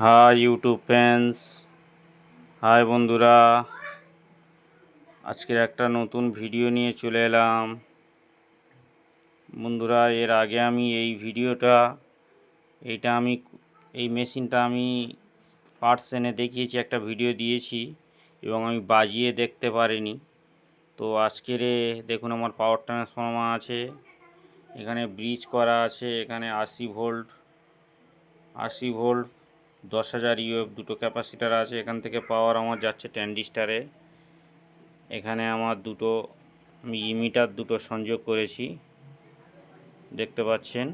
High YouTube friends, high বন্ধুরা। আজকের একটা নতুন ভিডিও নিয়ে চলে এলাম বন্ধুরা। এর আগে আমি এই মেশিনটা আমি পার্টস এনে দেখিয়েছি, একটা ভিডিও দিয়েছি এবং আমি বাজিয়ে দেখতে পারিনি। তো দেখুন আমার পাওয়ার ট্রান্সফর্মার আছে, এখানে ব্রিজ করা আছে, এখানে 80 ভোল্ট 10,000 ইউএফ দুটো ক্যাপাসিটার আছে। এখান থেকে পাওয়ার আমার যাচ্ছে ট্রানজিস্টারে। এখানে আমার আমি ইমিটার দুটো সংযোগ করেছি, দেখতে পাচ্ছেন।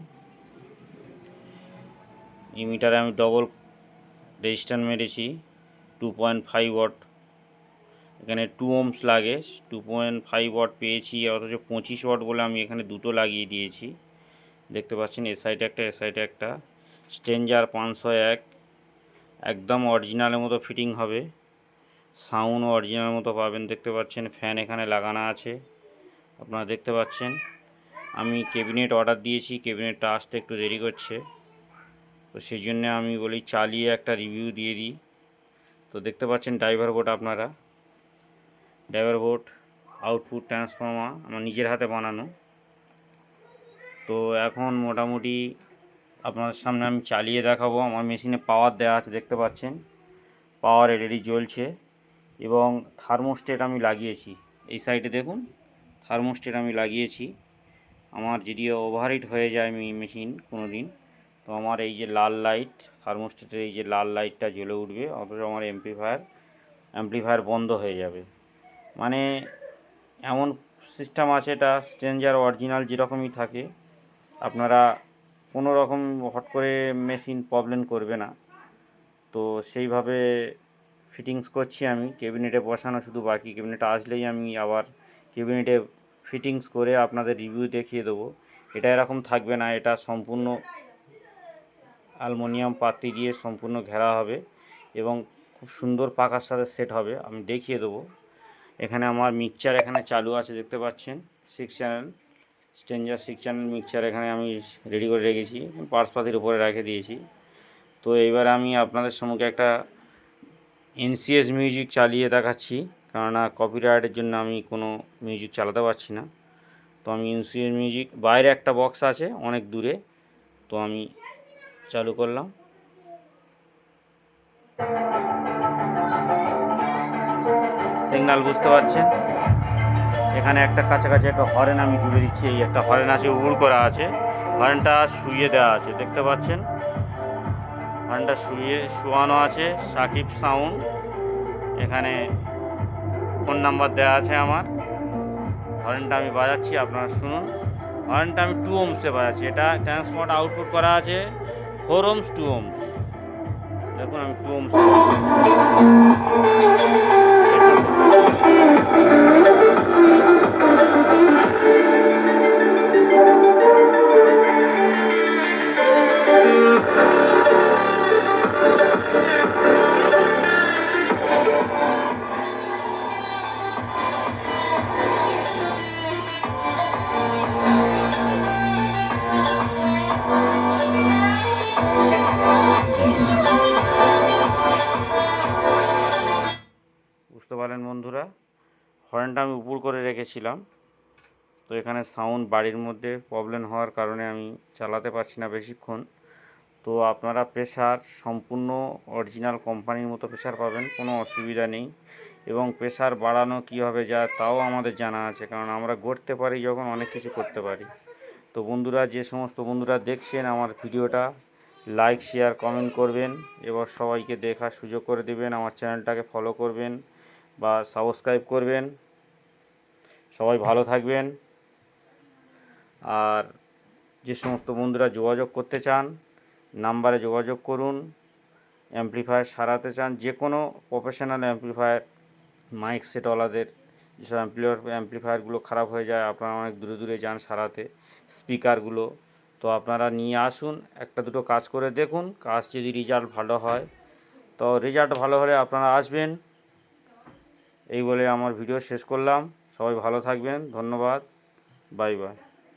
ইমিটারে আমি ডবল রেজিস্ট্যান্স মেরেছি 2.5 ওয়াট। এখানে 2 ohms লাগে, 2.5 ওয়াট পেয়েছি, অথচ 25 ওয়াট বলে আমি এখানে দুটো লাগিয়ে দিয়েছি, দেখতে পাচ্ছেন। এ সাইডে একটা স্ট্রেঞ্জার 501 একদম অরিজিনালের মতো ফিটিং হবে, সাউন্ডও অরিজিনাল মতো পাবেন, দেখতে পাচ্ছেন। ফ্যান এখানে লাগানো আছে, আপনারা দেখতে পাচ্ছেন। আমি ক্যাবিনেট অর্ডার দিয়েছি, ক্যাবিনেটটা আসতে একটু দেরি করছে, তো সেই জন্য আমি বলি চালিয়ে একটা রিভিউ দিয়ে দিই। তো দেখতে পাচ্ছেন ড্রাইভার বোর্ড আউটপুট ট্রান্সফর্মার আমার নিজের হাতে বানানো। তো এখন মোটামুটি আপনাদের সামনে আমি চালিয়ে দেখাবো। আমার মেশিনে পাওয়ার দেওয়া আছে, দেখতে পাচ্ছেন, পাওয়ার এলইডি জ্বলছে এবং থার্মোস্টেট আমি লাগিয়েছি। এই সাইডে দেখুন, থার্মোস্টেট আমি লাগিয়েছি। আমার যদি ওভারহিট হয়ে যায় মেশিন কোনো দিন, তো আমার এই যে লাল লাইট, থার্মোস্টেটের এই যে লাল লাইটটা জ্বলে উঠবে, অথচ আমার অ্যাম্প্লিফায়ার বন্ধ হয়ে যাবে। মানে এমন সিস্টেম আছে, এটা স্ট্রেঞ্জার অরিজিনাল যেরকমই থাকে, আপনারা কোনো রকম হট করে মেশিন প্রবলেম করবে না। তো সেইভাবে ফিটিংস করছি আমি, ক্যাবিনেটে বসানো শুধু বাকি। ক্যাবিনেটে আসলেই আমি আবার ক্যাবিনেটে ফিটিংস করে আপনাদের রিভিউ দেখিয়ে দেবো। এটা এরকম থাকবে না, এটা সম্পূর্ণ অ্যালুমিনিয়াম পাতি দিয়ে সম্পূর্ণ ঘেরা হবে এবং খুব সুন্দর পাকার সাথে সেট হবে, আমি দেখিয়ে দেবো। এখানে আমার মিক্সচার এখানে চালু আছে, দেখতে পাচ্ছেন। 6 চ্যানেল স্ট্রেঞ্জার 6 চ্যানেল মিক্সচার এখানে আমি রেডি করে রেখেছি, পার্টসপাতির উপরে রেখে দিয়েছি। তো এইবার আমি আপনাদের সম্মুখে একটা এনসিএস মিউজিক চালিয়ে দেখাচ্ছি, কেননা কপিরাইটের জন্য আমি কোনো মিউজিক চালাতে পারছি না। তো আমি এনসিএস মিউজিক, বাইরে একটা বক্স আছে অনেক দূরে, তো আমি চালু করলাম। সিগন্যাল বুঝতে পারছেন। এখানে একটা কাছাকাছি একটা হরেন আমি তুলে দিচ্ছি, এই একটা হরেন আছে, উড় করা আছে, হরেনটা শুইয়ে দেওয়া আছে, দেখতে পাচ্ছেন। হরেনটা শোয়ানো আছে, সাকিব সাউন্ড। এখানে ফোন নাম্বার দেওয়া আছে আমার। হরেনটা আমি বাজাচ্ছি, আপনারা শুনুন। হরেনটা আমি 2 ohmসে বাজাচ্ছি, এটা ট্রান্সফর্মার আউটপুট করা আছে 4 ohms 2 ohms। দেখুন আমি 2 ohms বুঝতে পারলেন বন্ধুরা। হর্নটা আমি উপর করে রেখেছিলাম, তো এখানে সাউন্ড বাড়ির মধ্যে প্রবলেম হওয়ার কারণে আমি চালাতে পারছি না বেশিক্ষণ। তো আপনারা প্রেসার সম্পূর্ণ অরিজিনাল কোম্পানির মতো প্রেসার পাবেন, কোনো অসুবিধা নেই। এবং প্রেসার বাড়ানো কীভাবে যায় তাও আমাদের জানা আছে, কারণ আমরা গড়তে পারি যখন, অনেক কিছু করতে পারি। তো বন্ধুরা, যে সমস্ত বন্ধুরা দেখছেন আমার ভিডিওটা, লাইক শেয়ার কমেন্ট করবেন, এবার সবাইকে দেখার সুযোগ করে দেবেন, আমার চ্যানেলটাকে ফলো করবেন বা সাবস্ক্রাইব করবেন। সবাই ভালো থাকবেন। আর যে সমস্ত বন্ধুরা যোগাযোগ করতে চান, নাম্বারে যোগাযোগ করুন। অ্যাম্প্লিফায়ার সারাতে চান, যে কোনো প্রফেশনাল অ্যাম্প্লিফায়ার, মাইক সেটওয়ালাদের যেসব অ্যাম্প্লিফায়ারগুলো খারাপ হয়ে যায়, আপনারা অনেক দূরে দূরে যান সারাতে স্পিকারগুলো, তো আপনারা নিয়ে আসুন, একটা দুটো কাজ করে দেখুন। কাজ যদি রেজাল্ট ভালো হয়, তো রেজাল্ট ভালো হলে আপনারা আসবেন। এই বলে আমার ভিডিও শেষ করলাম। সবাই ভালো থাকবেন, ধন্যবাদ, বাই বাই।